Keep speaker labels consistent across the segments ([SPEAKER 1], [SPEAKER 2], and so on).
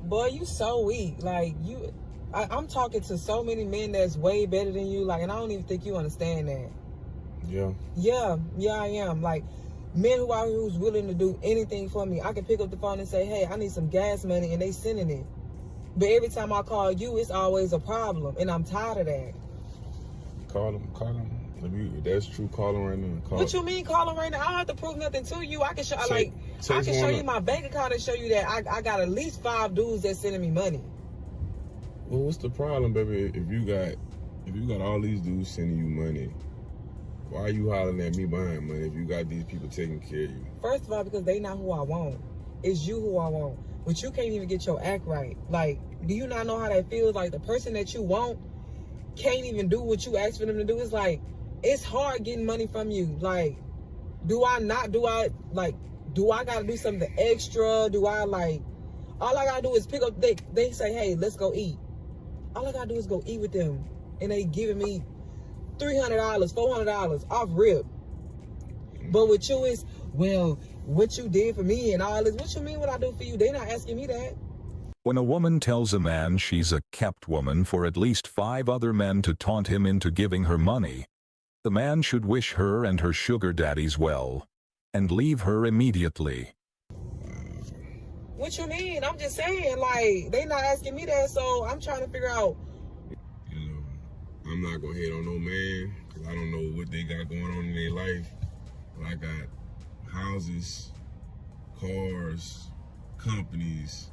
[SPEAKER 1] Boy, you so weak. Like, I'm talking to so many men that's way better than you. Like, and I don't even think you understand that.
[SPEAKER 2] Yeah.
[SPEAKER 1] Yeah, I am. Like, men who out here who's willing to do anything for me. I can pick up the phone and say, hey, I need some gas money, and they sending it. But every time I call you, it's always a problem, and I'm tired of that.
[SPEAKER 2] Call him. If that's true, call him right now.
[SPEAKER 1] What you mean call him right now? I don't have to prove nothing to you. I can show I can show you my bank account and show you that I got at least 5 dudes that's sending me money.
[SPEAKER 2] Well, what's the problem, baby? If you got all these dudes sending you money, why are you hollering at me behind money if you got these people taking care of you?
[SPEAKER 1] First of all, because they not who I want. It's you who I want. But you can't even get your act right. Like, do you not know how that feels? Like, the person that you want can't even do what you ask for them to do. It's like, it's hard getting money from you. Like, do I gotta do something extra? All I gotta do is pick up, they say, hey, let's go eat. All I gotta do is go eat with them. And they giving me $300, $400 off rip. But with you is, well, what you did for me and all this. What you mean what I do for you? They not asking me that.
[SPEAKER 3] When a woman tells a man she's a kept woman for at least 5 other men to taunt him into giving her money, the man should wish her and her sugar daddies well, and leave her immediately.
[SPEAKER 1] What you mean? I'm just saying, like, they not asking me that, so I'm trying to figure out.
[SPEAKER 2] You know, I'm not gonna hate on no man, because I don't know what they got going on in their life. But I got houses, cars, companies.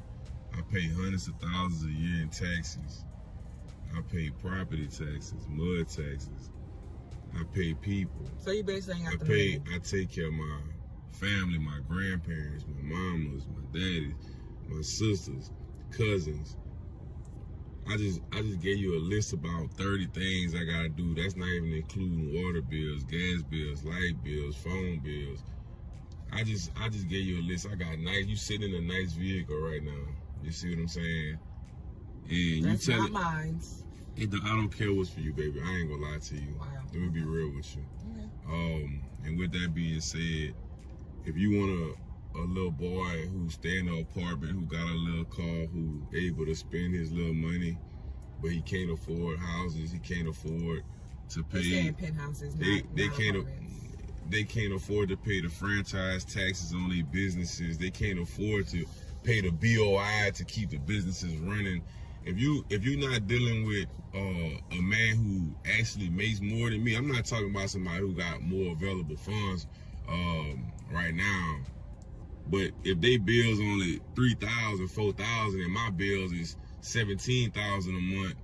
[SPEAKER 2] I pay hundreds of thousands a year in taxes. I pay property taxes, mud taxes. I pay people.
[SPEAKER 1] So you basically ain't got the money.
[SPEAKER 2] I take care of my family, my grandparents, my mamas, my daddies, my sisters, cousins. I just gave you a list about 30 things I gotta do. That's not even including water bills, gas bills, light bills, phone bills. I just gave you a list. I got you sitting in a nice vehicle right now. You see what I'm saying? And
[SPEAKER 1] that's
[SPEAKER 2] you tell
[SPEAKER 1] not mine.
[SPEAKER 2] I don't care what's for you, baby. I ain't gonna lie to you.
[SPEAKER 1] Wow.
[SPEAKER 2] Let me be real with you.
[SPEAKER 1] Okay.
[SPEAKER 2] And with that being said, if you want a little boy who stay in an apartment, who got a little car, who able to spend his little money, but he can't afford houses, he can't afford to pay.
[SPEAKER 1] He's saying penthouses,
[SPEAKER 2] They can't afford to pay the franchise taxes on their businesses. They can't afford to pay the BOI to keep the businesses running. If you're not dealing with a man who actually makes more than me, I'm not talking about somebody who got more available funds right now. But if they bills only $3,000, $4,000, and my bills is $17,000 a month,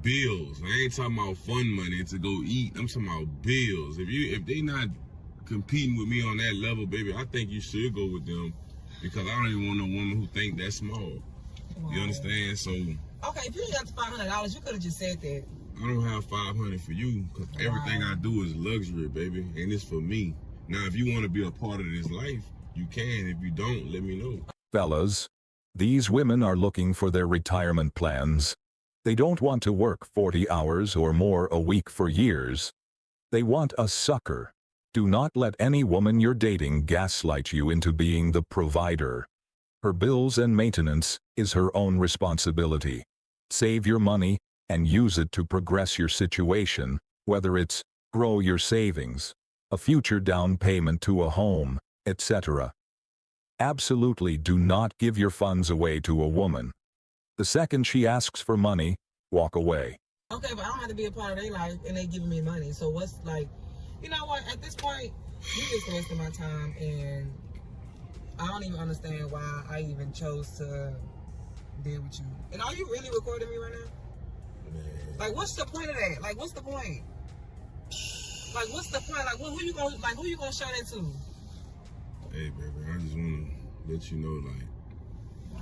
[SPEAKER 2] bills. I ain't talking about fun money to go eat. I'm talking about bills. If they not competing with me on that level, baby, I think you should go with them, because I don't even want no woman who think that's small. Wow. You understand? So
[SPEAKER 1] okay, if you got the $500, you could have just said that.
[SPEAKER 2] I don't have $500 for you, because everything I do is luxury, baby, and it's for me. Now, if you want to be a part of this life, you can. If you don't, let me know.
[SPEAKER 3] Fellas, these women are looking for their retirement plans. They don't want to work 40 hours or more a week for years. They want a sucker. Do not let any woman you're dating gaslight you into being the provider. Her bills and maintenance is her own responsibility. Save your money and use it to progress your situation, whether it's grow your savings, a future down payment to a home, etc. Absolutely do not give your funds away to a woman. The second she asks for money, walk away.
[SPEAKER 1] Okay, but I don't have to be a part of their life and they giving me money. So what's like, you know what, at this point, you just wasting my time, and I don't even understand why I even chose to deal with you. And are you really recording me right now?
[SPEAKER 2] Man.
[SPEAKER 1] Like, what's the point of that? Like, what's the point? Like, what's the point? Like, who you gonna show that to?
[SPEAKER 2] Hey, baby, I just wanna let you know, like,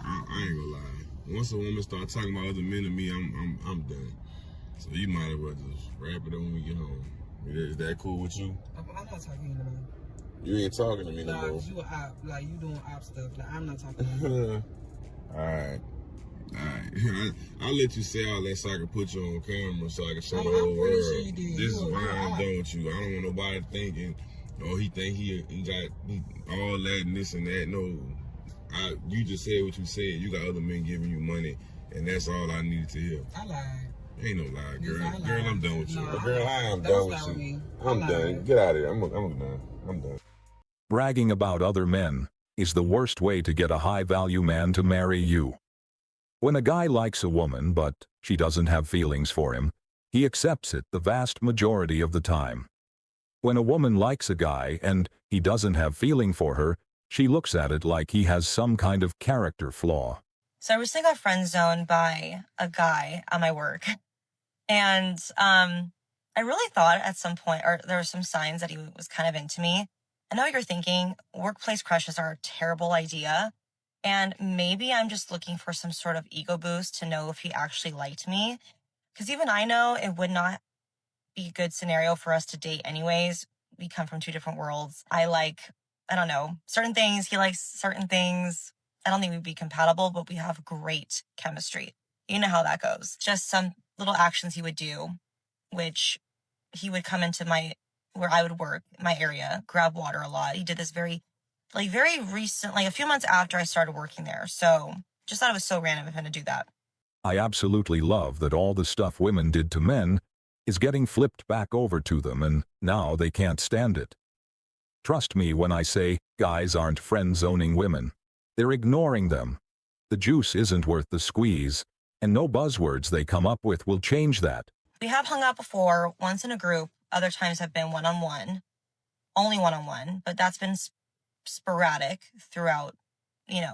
[SPEAKER 2] I ain't gonna lie. Once a woman start talking about other men and me, I'm done. So you might as well just wrap it up when we get home. Is that cool with you?
[SPEAKER 1] I'm not talking to you no more.
[SPEAKER 2] You ain't talking to me no more.
[SPEAKER 1] You a op, like you doing op stuff. Like I'm not talking to you.
[SPEAKER 2] Alright. I'll let you say all that so I can put you on camera, so I can show the whole world.
[SPEAKER 1] Sure
[SPEAKER 2] This is why I'm done with you. I don't want nobody thinking, oh, he think he got all that and this and that. No, You just said what you said. You got other men giving you money, and that's all I needed to hear.
[SPEAKER 1] I lied.
[SPEAKER 2] Ain't no lie, girl.
[SPEAKER 1] Yes, I lied.
[SPEAKER 2] Girl, I'm done with you.
[SPEAKER 1] No,
[SPEAKER 2] Girl, I am
[SPEAKER 1] don't
[SPEAKER 2] done with
[SPEAKER 1] start
[SPEAKER 2] you.
[SPEAKER 1] me.
[SPEAKER 2] I'm done. Get out of here. I'm done. I'm done.
[SPEAKER 3] Bragging about other men is the worst way to get a high-value man to marry you. When a guy likes a woman but she doesn't have feelings for him, he accepts it the vast majority of the time. When a woman likes a guy and he doesn't have feeling for her, she looks at it like he has some kind of character flaw.
[SPEAKER 4] So I recently got friend zoned by a guy at my work. And I really thought at some point, or there were some signs that he was kind of into me. I know what you're thinking. Workplace crushes are a terrible idea. And maybe I'm just looking for some sort of ego boost to know if he actually liked me. Because even I know it would not be a good scenario for us to date anyways. We come from two different worlds. I don't know, certain things. He likes certain things. I don't think we'd be compatible, but we have great chemistry. You know how that goes. Just some little actions he would do, which he would come into where I would work, my area, grab water a lot. He did this very recent, a few months after I started working there. So just thought it was so random of him to do that.
[SPEAKER 3] I absolutely love that all the stuff women did to men is getting flipped back over to them, and now they can't stand it. Trust me when I say guys aren't friend-zoning women. They're ignoring them. The juice isn't worth the squeeze, and no buzzwords they come up with will change that.
[SPEAKER 4] We have hung out before, once in a group. Other times have been one-on-one, only one-on-one, but that's been sporadic throughout,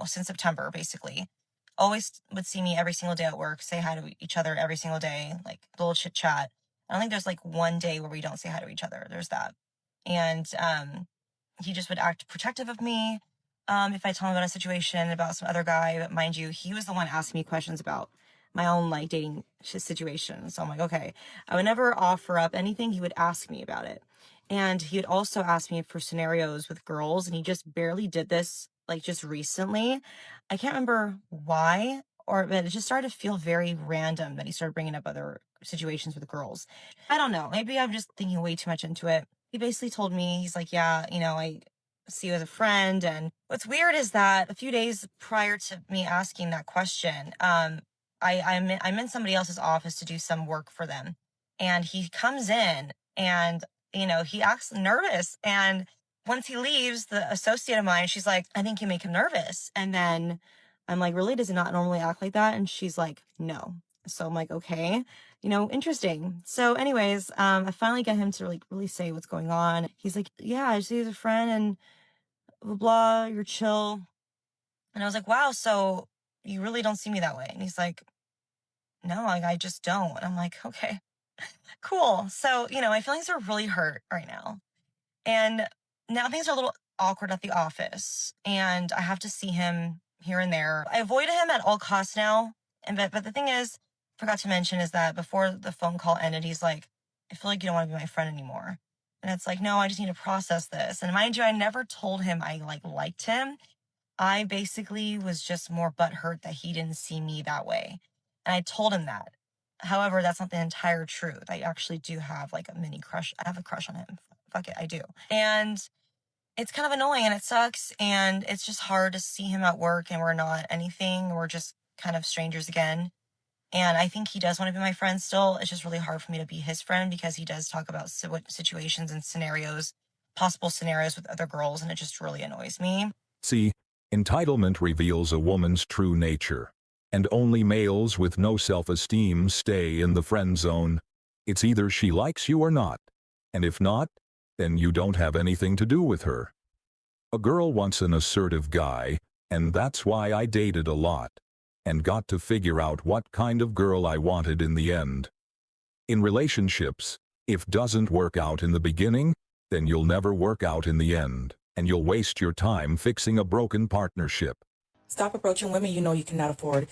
[SPEAKER 4] since September, basically. Always would see me every single day at work, say hi to each other every single day, like a little chit chat. I don't think there's one day where we don't say hi to each other. There's that. And he just would act protective of me. If I tell him about a situation about some other guy, but mind you, he was the one asking me questions about my own dating situation. So I'm like, okay. I would never offer up anything. He would ask me about it. And he would also ask me for scenarios with girls, and he just barely did this just recently. I can't remember why, but it just started to feel very random that he started bringing up other situations with girls. I don't know. Maybe I'm just thinking way too much into it. He basically told me, he's like, yeah, I see you as a friend. And what's weird is that a few days prior to me asking that question, I'm in somebody else's office to do some work for them. And he comes in and, he acts nervous. And once he leaves, the associate of mine, she's like, I think you make him nervous. And then I'm like, really? Does he not normally act like that? And she's like, no. So I'm like, okay, interesting. So anyways, I finally get him to really say what's going on. He's like, yeah, I just see you as a friend and blah, blah, you're chill. And I was like, wow, so you really don't see me that way? And he's like, no, I just don't. And I'm like, okay, cool. So, my feelings are really hurt right now. And now things are a little awkward at the office, and I have to see him here and there. I avoided him at all costs now. But the thing is, forgot to mention, is that before the phone call ended, he's like, I feel like you don't want to be my friend anymore. And it's like, no, I just need to process this. And mind you, I never told him I liked him. I basically was just more butthurt that he didn't see me that way. And I told him that. However, that's not the entire truth. I actually do have a mini crush. I have a crush on him. Fuck it, I do. And it's kind of annoying and it sucks. And it's just hard to see him at work and we're not anything. We're just kind of strangers again. And I think he does want to be my friend still. It's just really hard for me to be his friend because he does talk about situations and scenarios, possible scenarios with other girls. And it just really annoys me.
[SPEAKER 3] See, entitlement reveals a woman's true nature. And only males with no self-esteem stay in the friend zone. It's either she likes you or not. And if not, then you don't have anything to do with her. A girl wants an assertive guy, and that's why I dated a lot, and got to figure out what kind of girl I wanted in the end. In relationships, if doesn't work out in the beginning, then you'll never work out in the end, and you'll waste your time fixing a broken partnership.
[SPEAKER 5] Stop approaching women you know you cannot afford.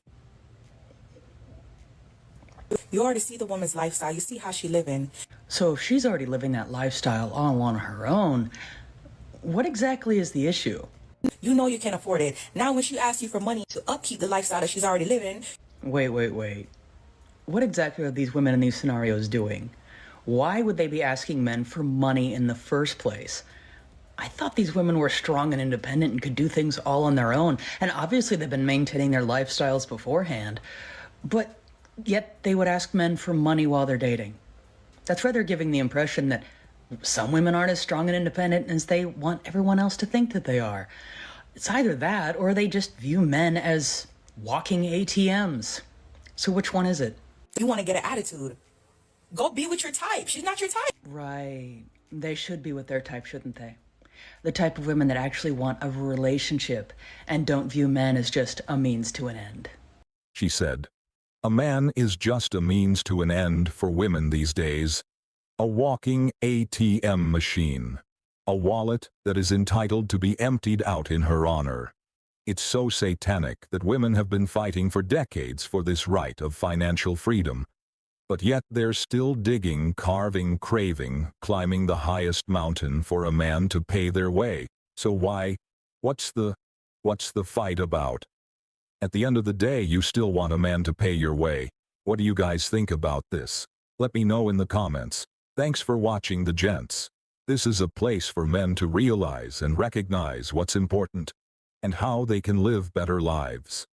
[SPEAKER 5] You already see the woman's lifestyle. You see how she living.
[SPEAKER 6] So if she's already living that lifestyle all on her own, what exactly is the issue?
[SPEAKER 5] You know you can't afford it. Now when she asks you for money to upkeep the lifestyle that she's already living.
[SPEAKER 6] Wait. What exactly are these women in these scenarios doing? Why would they be asking men for money in the first place? I thought these women were strong and independent and could do things all on their own. And obviously they've been maintaining their lifestyles beforehand. But yet they would ask men for money while they're dating. That's rather giving the impression that some women aren't as strong and independent as they want everyone else to think that they are. It's either that or they just view men as walking ATMs. So which one is it?
[SPEAKER 5] You want to get an attitude. Go be with your type. She's not your type.
[SPEAKER 6] Right. They should be with their type, shouldn't they? The type of women that actually want a relationship and don't view men as just a means to an end.
[SPEAKER 3] She said. A man is just a means to an end for women these days. A walking ATM machine. A wallet that is entitled to be emptied out in her honor. It's so satanic that women have been fighting for decades for this right of financial freedom. But yet they're still digging, carving, craving, climbing the highest mountain for a man to pay their way. So why? What's the fight about? At the end of the day, you still want a man to pay your way. What do you guys think about this? Let me know in the comments. Thanks for watching the Gents. This is a place for men to realize and recognize what's important and how they can live better lives.